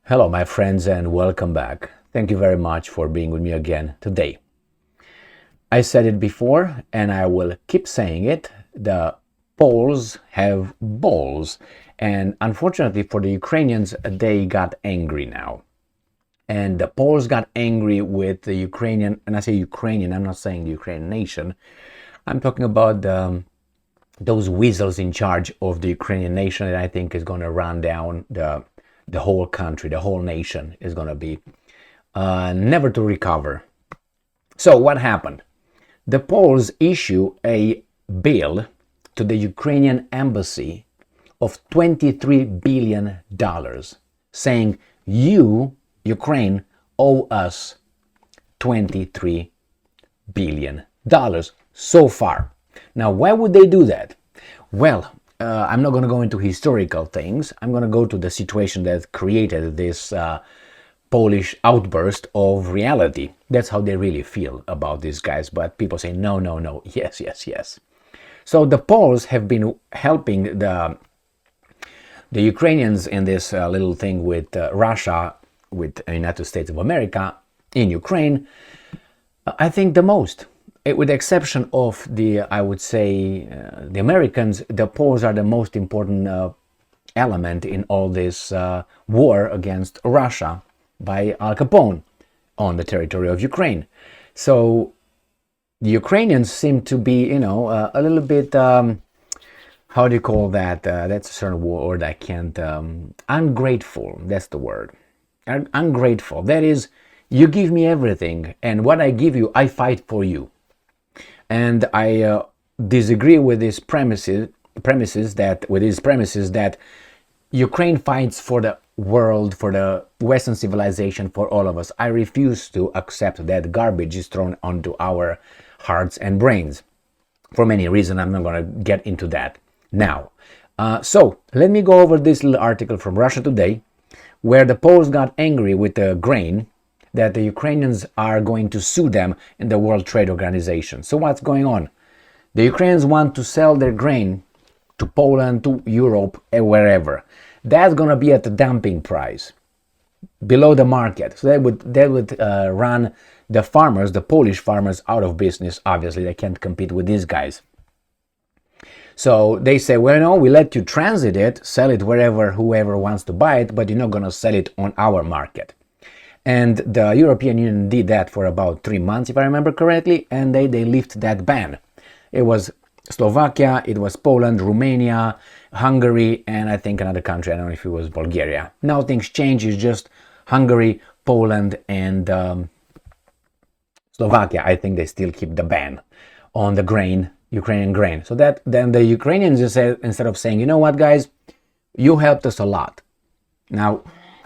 Hello, my friends, and welcome back. Thank you very much for being with me again today. I said it before, and I will keep saying it. The Poles have balls, and unfortunately for the Ukrainians, they got angry now. And the Poles got angry with the Ukrainian, and I say Ukrainian, I'm not saying the Ukrainian nation. I'm talking about those weasels in charge of the Ukrainian nation that I think is going to run down the whole country, the whole nation is going to be never to recover. So what happened? The Poles issue a bill to the Ukrainian embassy of $23 billion, saying, you, Ukraine, owe us $23 billion so far. Now, why would they do that? Well, I'm not going to go into historical things. I'm going to go to the situation that created this Polish outburst of reality. That's how they really feel about these guys. But people say, no, no, no, yes, yes, yes. So the Poles have been helping the Ukrainians in this little thing with Russia, with the United States of America, in Ukraine, I think the most. With the exception of I would say, the Americans, the Poles are the most important element in all this war against Russia by Al Capone on the territory of Ukraine. So the Ukrainians seem to be, a little bit, how do you call that? That's a certain word I can't, ungrateful, that's the word. Ungrateful. That is, you give me everything, and what I give you, I fight for you. And I disagree with these premises that Ukraine fights for the world, for the Western civilization, for all of us. I refuse to accept that garbage is thrown onto our hearts and brains. For many reasons, I'm not going to get into that now. So let me go over this little article from Russia Today, where the Poles got angry with the grain that the Ukrainians are going to sue them in the World Trade Organization. So what's going on? The Ukrainians want to sell their grain to Poland, to Europe, and wherever. That's going to be at the dumping price, below the market. So that would run the farmers, the Polish farmers, out of business. Obviously, they can't compete with these guys. So they say, well, no, we let you transit it, sell it wherever, whoever wants to buy it, but you're not going to sell it on our market. And the European Union did that for about 3 months, if I remember correctly, and they lifted that ban. It was Slovakia, it was Poland, Romania, Hungary, and I think another country. I don't know if it was Bulgaria. Now things change. It's just Hungary, Poland, and Slovakia. I think they still keep the ban on the grain, Ukrainian grain. So that then the Ukrainians just said, instead of saying, you know what, guys, you helped us a lot. Now,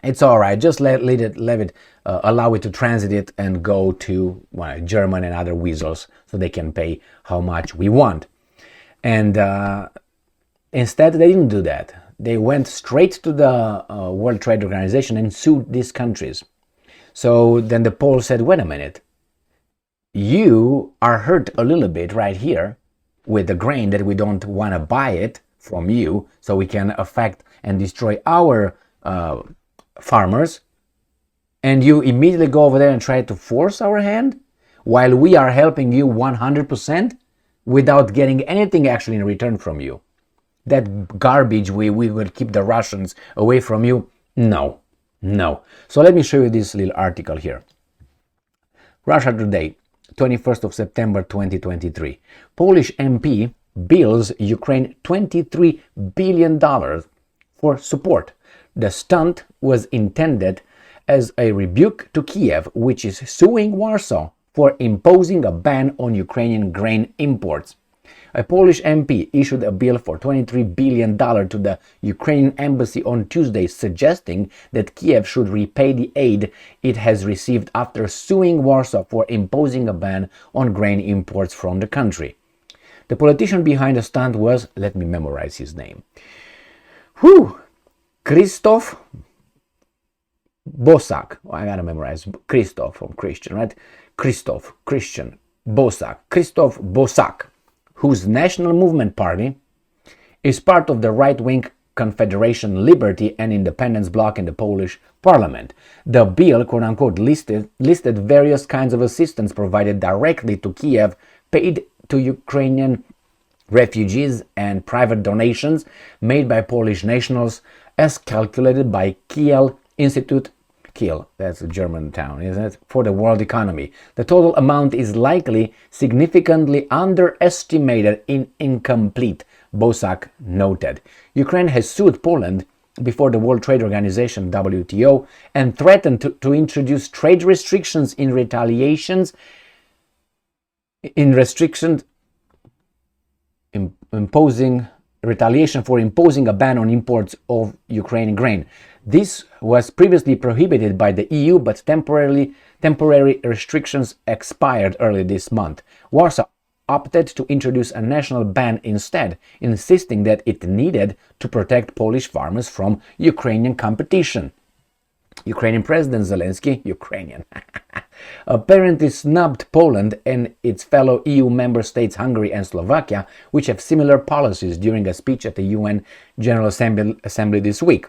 it's all right. Just allow it to transit it and go to German and other weasels so they can pay how much we want. And instead, they didn't do that. They went straight to the World Trade Organization and sued these countries. So then the Poles said, wait a minute. You are hurt a little bit right here with the grain that we don't want to buy it from you so we can affect and destroy our farmers, and you immediately go over there and try to force our hand while we are helping you 100% without getting anything actually in return from you. That garbage, we will keep the Russians away from you. No. So let me show you this little article here. Russia Today, 21st of September 2023. Polish MP bills Ukraine $23 billion for support. The stunt was intended as a rebuke to Kiev, which is suing Warsaw for imposing a ban on Ukrainian grain imports. A Polish MP issued a bill for $23 billion to the Ukrainian embassy on Tuesday, suggesting that Kiev should repay the aid it has received after suing Warsaw for imposing a ban on grain imports from the country. The politician behind the stunt was, let me memorize his name, Krzysztof Bosak. I gotta memorize Krzysztof from Christian, right? Christian Bosak. Krzysztof Bosak, whose National Movement Party is part of the right-wing Confederation Liberty and Independence bloc in the Polish parliament. The bill, quote-unquote, listed various kinds of assistance provided directly to Kiev, paid to Ukrainian refugees, and private donations made by Polish nationals as calculated by Kiel Institute, Kiel, that's a German town, isn't it, for the world economy. The total amount is likely significantly underestimated and incomplete, Bosak noted. Ukraine has sued Poland before the World Trade Organization, WTO, and threatened to introduce trade restrictions in retaliations imposing a ban on imports of Ukrainian grain. This was previously prohibited by the EU, but temporary restrictions expired early this month. Warsaw opted to introduce a national ban instead, insisting that it needed to protect Polish farmers from Ukrainian competition. Ukrainian President Zelensky, apparently snubbed Poland and its fellow EU member states Hungary and Slovakia, which have similar policies, during a speech at the UN General Assembly this week.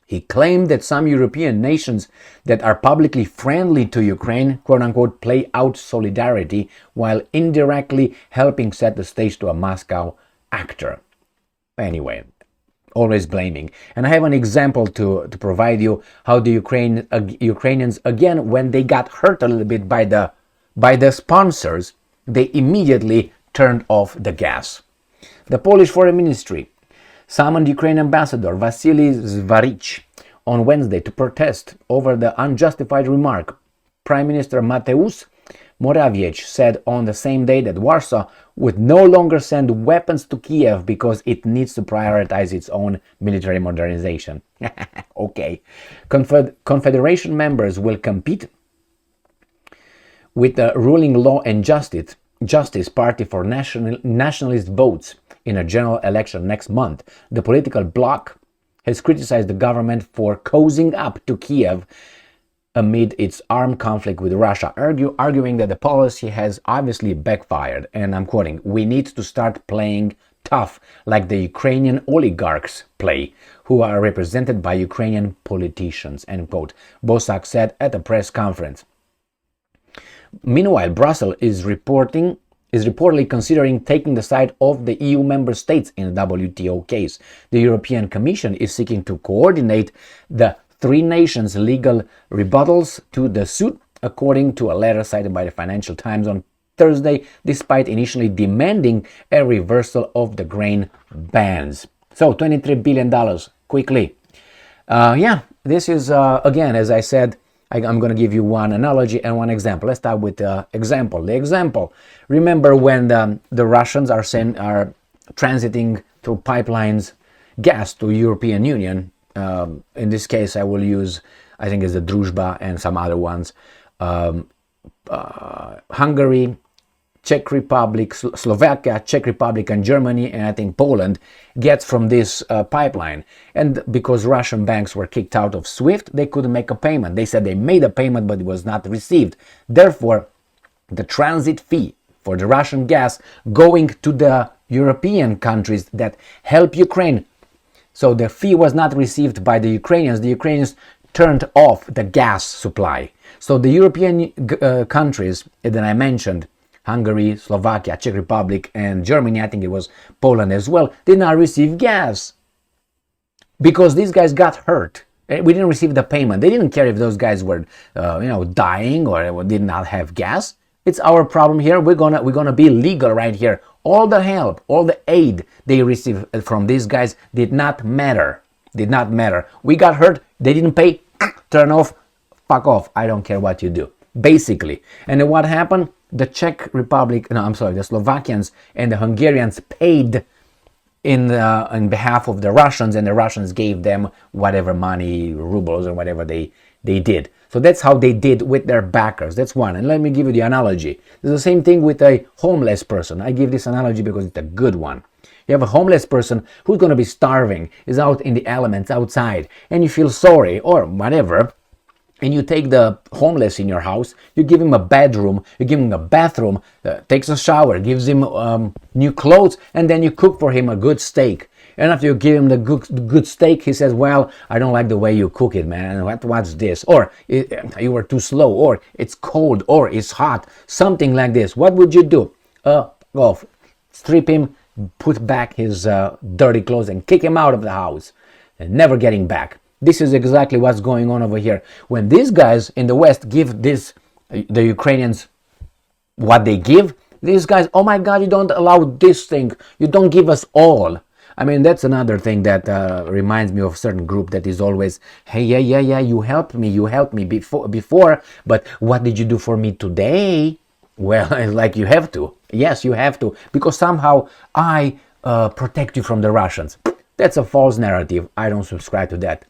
He claimed that some European nations that are publicly friendly to Ukraine, quote-unquote, play out solidarity while indirectly helping set the stage to a Moscow actor. Anyway, always blaming. And I have an example to provide you how the Ukrainians, again, when they got hurt a little bit by the sponsors, they immediately turned off the gas. The Polish Foreign Ministry summoned Ukrainian ambassador Vasily Zvarich on Wednesday to protest over the unjustified remark. Prime Minister Mateusz Morawiecki said on the same day that Warsaw would no longer send weapons to Kiev because it needs to prioritize its own military modernization. Okay. Confederation members will compete with the ruling Law and Justice Party for nationalist votes in a general election next month. The political bloc has criticized the government for cozying up to Kiev amid its armed conflict with Russia, arguing that the policy has obviously backfired. And I'm quoting, "We need to start playing tough like the Ukrainian oligarchs play, who are represented by Ukrainian politicians," end quote, Bosak said at a press conference. Meanwhile, Brussels is reportedly considering taking the side of the EU member states in the WTO case. The European Commission is seeking to coordinate the three nations' legal rebuttals to the suit, according to a letter cited by the Financial Times on Thursday, despite initially demanding a reversal of the grain bans. So, $23 billion, quickly. This is, again, as I said, I'm going to give you one analogy and one example. Let's start with the example. The example, remember when the Russians are transiting through pipelines gas to European Union. In this case, I will use, I think it's the Druzhba and some other ones. Hungary, Czech Republic, Slovakia, Czech Republic, and Germany, and I think Poland gets from this pipeline. And because Russian banks were kicked out of SWIFT, they couldn't make a payment. They said they made a payment, but it was not received. Therefore, the transit fee for the Russian gas going to the European countries that help Ukraine. So the fee was not received by the Ukrainians. The Ukrainians turned off the gas supply. So the European countries that I mentioned, Hungary, Slovakia, Czech Republic, and Germany, I think it was Poland as well, did not receive gas. Because these guys got hurt. We didn't receive the payment. They didn't care if those guys were, dying or did not have gas. It's our problem here. We're gonna be legal right here. All the help, all the aid they received from these guys did not matter. We got hurt. They didn't pay. Turn off. Fuck off. I don't care what you do. Basically. And then what happened? The Slovakians and the Hungarians paid in behalf of the Russians, and the Russians gave them whatever money, rubles or whatever they did. So that's how they did with their backers. That's one. And let me give you the analogy. It's the same thing with a homeless person. I give this analogy because it's a good one. You have a homeless person who's going to be starving, is out in the elements outside, and you feel sorry or whatever, and you take the homeless in your house, you give him a bedroom, you give him a bathroom, takes a shower, gives him new clothes, and then you cook for him a good steak. And after you give him the good steak, he says, well, I don't like the way you cook it, man. What's this? Or you were too slow, or it's cold, or it's hot, something like this. What would you do? Go strip him, put back his dirty clothes and kick him out of the house and never getting back. This is exactly what's going on over here. When these guys in the West give the Ukrainians what they give, these guys, oh my God, you don't allow this thing, you don't give us all. I mean, that's another thing that reminds me of a certain group that is always, hey, yeah, you helped me before, but what did you do for me today? Well, it's like you have to. Yes, you have to, because somehow I protect you from the Russians. That's a false narrative. I don't subscribe to that.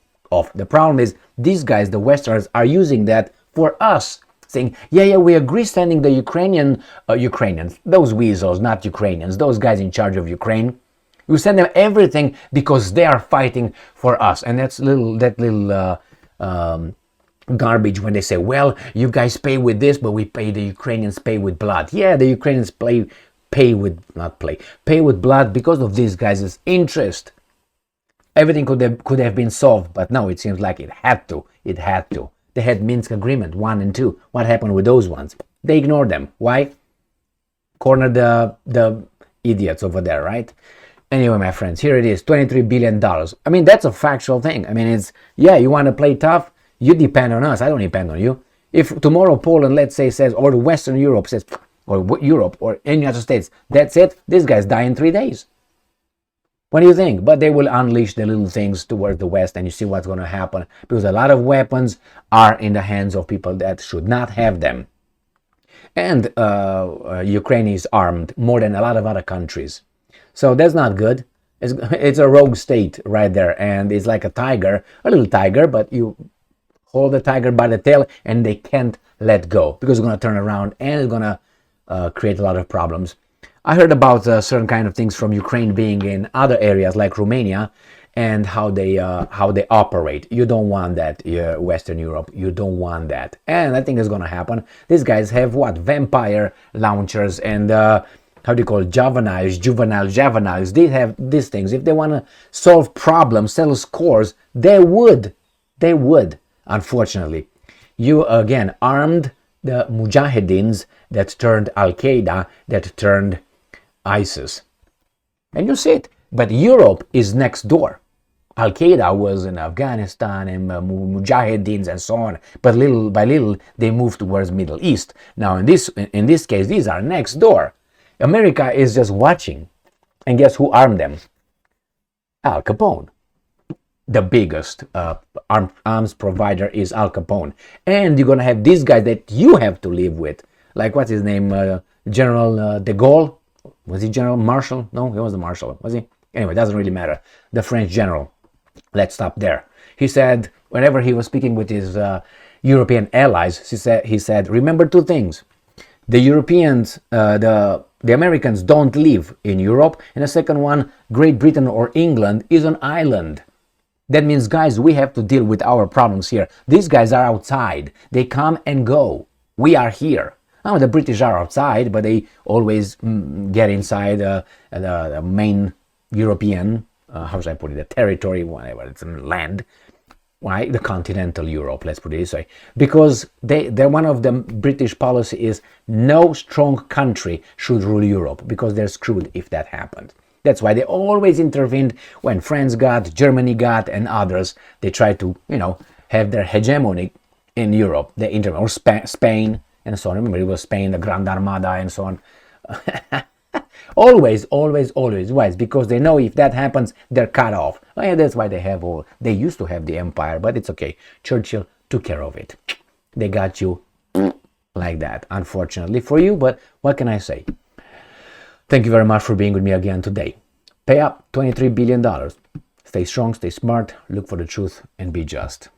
The problem is these guys, the Westerners, are using that for us, saying, yeah, we agree sending the Ukrainians, those weasels, not Ukrainians, those guys in charge of Ukraine. We send them everything because they are fighting for us. And that little garbage when they say, well, you guys pay with this, but the Ukrainians pay with blood. Yeah, the Ukrainians pay with blood because of these guys' interest. Everything could have been solved, but no, it seems like it had to. They had Minsk Agreement 1 and 2. What happened with those ones? They ignored them. Why? Corner the idiots over there, right? Anyway, my friends, here it is, $23 billion. I mean, that's a factual thing. I mean, it's, yeah, you want to play tough? You depend on us. I don't depend on you. If tomorrow Poland, let's say, says, or Western Europe says, or Europe, or any United States, that's it, these guys die in 3 days. What do you think? But they will unleash the little things towards the West, and you see what's going to happen, because a lot of weapons are in the hands of people that should not have them. And Ukraine is armed more than a lot of other countries. So that's not good. It's a rogue state right there, and it's like a little tiger, but you hold the tiger by the tail and they can't let go, because it's going to turn around and it's going to create a lot of problems. I heard about certain kind of things from Ukraine being in other areas like Romania, and how they operate. You don't want that, Western Europe. You don't want that, and I think it's gonna happen. These guys have what? Vampire launchers and how do you call it? Juveniles. They have these things. If they want to solve problems, settle scores, they would. Unfortunately, you again armed the Mujahideen that turned Al-Qaeda, that turned ISIS. And you see it. But Europe is next door. Al-Qaeda was in Afghanistan and Mujahideens and so on. But little by little, they moved towards Middle East. Now, in this case, these are next door. America is just watching. And guess who armed them? Al Capone. The biggest arms provider is Al Capone. And you're going to have these guys that you have to live with. Like, what's his name? General de Gaulle? Was he General Marshal? No, he was the Marshal. Was he? Anyway, it doesn't really matter. The French general. Let's stop there. He said, whenever he was speaking with his European allies, he said, remember two things. The Europeans, the Americans don't live in Europe. And the second one, Great Britain or England is an island. That means, guys, we have to deal with our problems here. These guys are outside. They come and go. We are here. Now, the British are outside, but they always get inside the main European, how should I put it, the territory, whatever, it's land. Why? The continental Europe, let's put it this way. Because they're one of the British policy is no strong country should rule Europe, because they're screwed if that happens. That's why they always intervened when France got, Germany got, and others. They tried to, have their hegemony in Europe. They intervened, or Spain, and so on. Remember, it was Spain, the Grand Armada, and so on. always. Why? It's because they know if that happens, they're cut off. Oh, yeah, that's why they used to have the empire, but it's okay. Churchill took care of it. They got you like that, unfortunately for you, but what can I say? Thank you very much for being with me again today. Pay up $23 billion. Stay strong, stay smart, look for the truth, and be just.